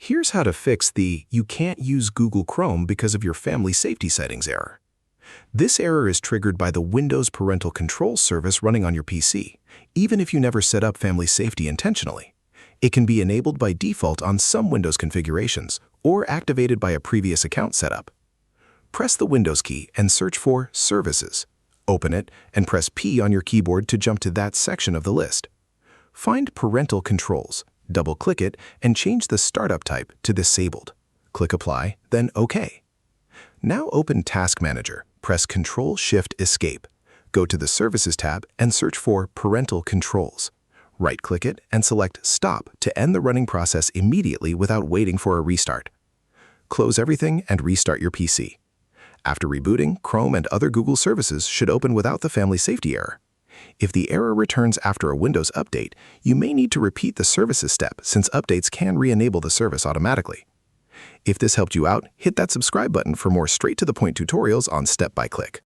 Here's how to fix the "You can't use Google Chrome because of your family safety settings" error. This error is triggered by the Windows Parental Controls service running on your PC, even if you never set up family safety intentionally. It can be enabled by default on some Windows configurations or activated by a previous account setup. Press the Windows key and search for Services. Open it and press P on your keyboard to jump to that section of the list. Find Parental Controls. Double-click it and change the startup type to Disabled. Click Apply, then OK. Now open Task Manager. Press Ctrl-Shift-Escape. Go to the Services tab and search for Parental Controls. Right-click it and select Stop to end the running process immediately without waiting for a restart. Close everything and restart your PC. After rebooting, Chrome and other Google services should open without the family safety error. If the error returns after a Windows update, you may need to repeat the services step since updates can re-enable the service automatically. If this helped you out, hit that subscribe button for more straight-to-the-point tutorials on Step by Click.